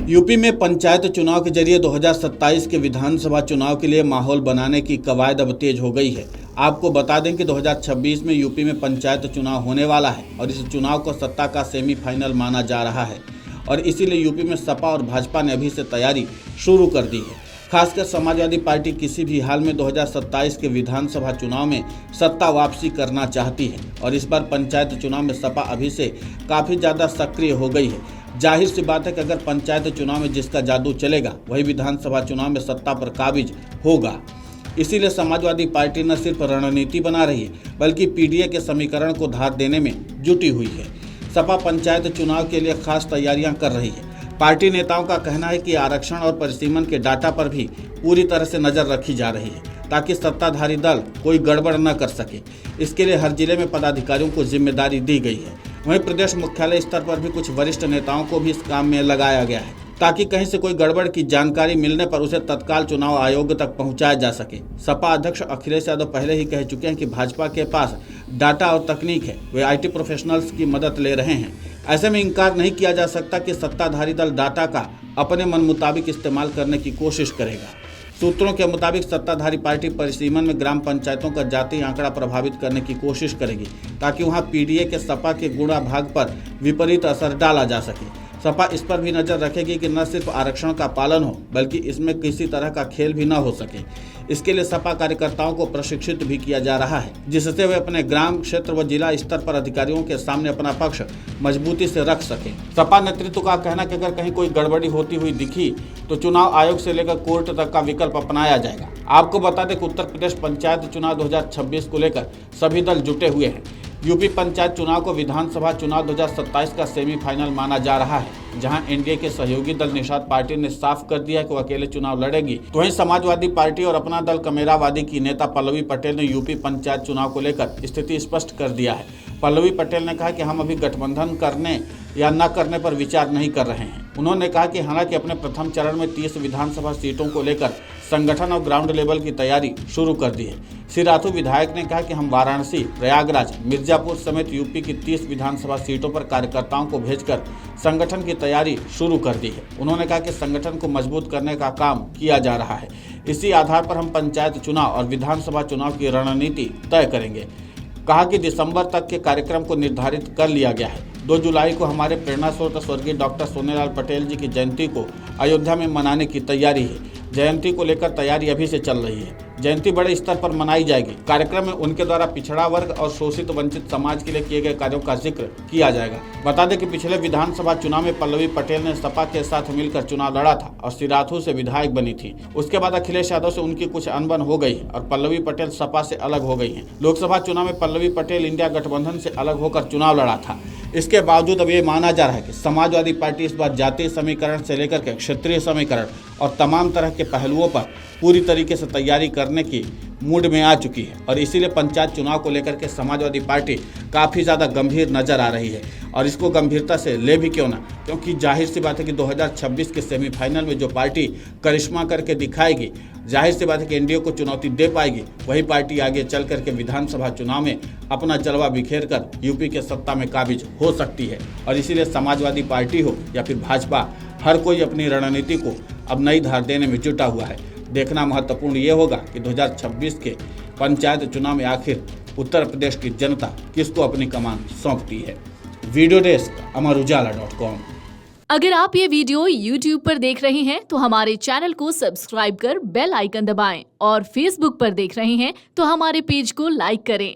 UP में पंचायत चुनाव के जरिए 2027 के विधानसभा चुनाव के लिए माहौल बनाने की कवायद अब तेज हो गई है। आपको बता दें कि 2026 में यूपी में पंचायत चुनाव होने वाला है और इस चुनाव को सत्ता का सेमीफाइनल माना जा रहा है और इसीलिए यूपी में सपा और भाजपा ने अभी से तैयारी शुरू कर दी है। खासकर समाजवादी पार्टी किसी भी हाल में 2027 के विधानसभा चुनाव में सत्ता वापसी करना चाहती है और इस बार पंचायत चुनाव में सपा अभी से काफ़ी ज़्यादा सक्रिय हो गई है। जाहिर सी बात है कि अगर पंचायत चुनाव में जिसका जादू चलेगा वही विधानसभा चुनाव में सत्ता पर काबिज होगा। इसीलिए समाजवादी पार्टी न सिर्फ रणनीति बना रही है बल्कि पीडीए के समीकरण को धार देने में जुटी हुई है। सपा पंचायत चुनाव के लिए खास तैयारियां कर रही है। पार्टी नेताओं का कहना है कि आरक्षण और परिसीमन के डाटा पर भी पूरी तरह से नजर रखी जा रही है ताकि सत्ताधारी दल कोई गड़बड़ न कर सके। इसके लिए हर जिले में पदाधिकारियों को जिम्मेदारी दी गई है। वहीं प्रदेश मुख्यालय स्तर पर भी कुछ वरिष्ठ नेताओं को भी इस काम में लगाया गया है ताकि कहीं से कोई गड़बड़ की जानकारी मिलने पर उसे तत्काल चुनाव आयोग तक पहुंचाया जा सके। सपा अध्यक्ष अखिलेश यादव पहले ही कह चुके हैं कि भाजपा के पास डाटा और तकनीक है, वे आईटी प्रोफेशनल्स की मदद ले रहे हैं। ऐसे में इनकार नहीं किया जा सकता कि सत्ताधारी दल डाटा का अपने मन मुताबिक इस्तेमाल करने की कोशिश करेगा। सूत्रों के मुताबिक सत्ताधारी पार्टी परिसीमन में ग्राम पंचायतों का जातीय आंकड़ा प्रभावित करने की कोशिश करेगी ताकि वहां पीडीए के सपा के गुणा भाग पर विपरीत असर डाला जा सके। सपा इस पर भी नजर रखेगी कि न सिर्फ आरक्षण का पालन हो बल्कि इसमें किसी तरह का खेल भी न हो सके। इसके लिए सपा कार्यकर्ताओं को प्रशिक्षित भी किया जा रहा है जिससे वे अपने ग्राम क्षेत्र व जिला स्तर पर अधिकारियों के सामने अपना पक्ष मजबूती से रख सके। सपा नेतृत्व का कहना कि अगर कहीं कोई गड़बड़ी होती हुई दिखी तो चुनाव आयोग से लेकर कोर्ट तक का विकल्प अपनाया जाएगा। आपको बता दें कि उत्तर प्रदेश पंचायत चुनाव 2026 को लेकर सभी दल जुटे हुए हैं। यूपी पंचायत चुनाव को विधानसभा चुनाव 2027 का सेमीफाइनल माना जा रहा है, जहां एनडीए के सहयोगी दल निषाद पार्टी ने साफ कर दिया है कि वो अकेले चुनाव लड़ेगी। तो वहीं समाजवादी पार्टी और अपना दल कमेरावादी की नेता पल्लवी पटेल ने यूपी पंचायत चुनाव को लेकर स्थिति स्पष्ट कर दिया है। पल्लवी पटेल ने कहा कि हम अभी गठबंधन करने या न करने पर विचार नहीं कर रहे हैं। उन्होंने कहा कि हालांकि अपने प्रथम चरण में 30 विधानसभा सीटों को लेकर संगठन और ग्राउंड लेवल की तैयारी शुरू कर दी है। सिराथू विधायक ने कहा कि हम वाराणसी, प्रयागराज, मिर्जापुर समेत यूपी की 30 विधानसभा सीटों पर कार्यकर्ताओं को भेजकर संगठन की तैयारी शुरू कर दी है। उन्होंने कहा कि संगठन को मजबूत करने का काम किया जा रहा है। इसी आधार पर हम पंचायत चुनाव और विधानसभा चुनाव की रणनीति तय करेंगे। कहा कि दिसंबर तक के कार्यक्रम को निर्धारित कर लिया गया है। 2 जुलाई को हमारे प्रेरणा स्रोत स्वर्गीय डॉक्टर सोनेलाल पटेल जी की जयंती को अयोध्या में मनाने की तैयारी है। जयंती को लेकर तैयारी अभी से चल रही है। जयंती बड़े स्तर पर मनाई जाएगी। कार्यक्रम में उनके द्वारा पिछड़ा वर्ग और शोषित वंचित समाज के लिए किए गए कार्यों का जिक्र किया जाएगा। बता दें कि पिछले विधानसभा चुनाव में पल्लवी पटेल ने सपा के साथ मिलकर चुनाव लड़ा था और सिराथू से विधायक बनी थी। उसके बाद अखिलेश यादव से उनकी कुछ अनबन हो गई और पल्लवी पटेल सपा से अलग हो गई हैं। लोकसभा चुनाव में पल्लवी पटेल इंडिया गठबंधन से अलग होकर चुनाव लड़ा था। इसके बावजूद अब ये माना जा रहा है कि समाजवादी पार्टी इस बार जातीय समीकरण से लेकर के क्षेत्रीय समीकरण और तमाम तरह के पहलुओं पर पूरी तरीके से तैयारी करने की मूड में आ चुकी है और इसीलिए पंचायत चुनाव को लेकर के समाजवादी पार्टी काफ़ी ज़्यादा गंभीर नजर आ रही है। और इसको गंभीरता से ले भी क्यों ना, क्योंकि जाहिर सी बात है कि 2026 के सेमीफाइनल में जो पार्टी करिश्मा करके दिखाएगी, जाहिर सी बात है कि एनडीए को चुनौती दे पाएगी, वही पार्टी आगे चल करके विधानसभा चुनाव में अपना जलवा बिखेर कर यूपी के सत्ता में काबिज हो सकती है। और इसीलिए समाजवादी पार्टी हो या फिर भाजपा, हर कोई अपनी रणनीति को अब नई धार देने में जुटा हुआ है। देखना महत्वपूर्ण ये होगा कि 2026 के पंचायत चुनाव में आखिर उत्तर प्रदेश की जनता किसको अपनी कमान सौंपती है। वीडियो डेस्क अमरउजाला.com। अगर आप ये वीडियो YouTube पर देख रहे हैं तो हमारे चैनल को सब्सक्राइब कर बेल आइकन दबाएं और Facebook पर देख रहे हैं तो हमारे पेज को लाइक करें।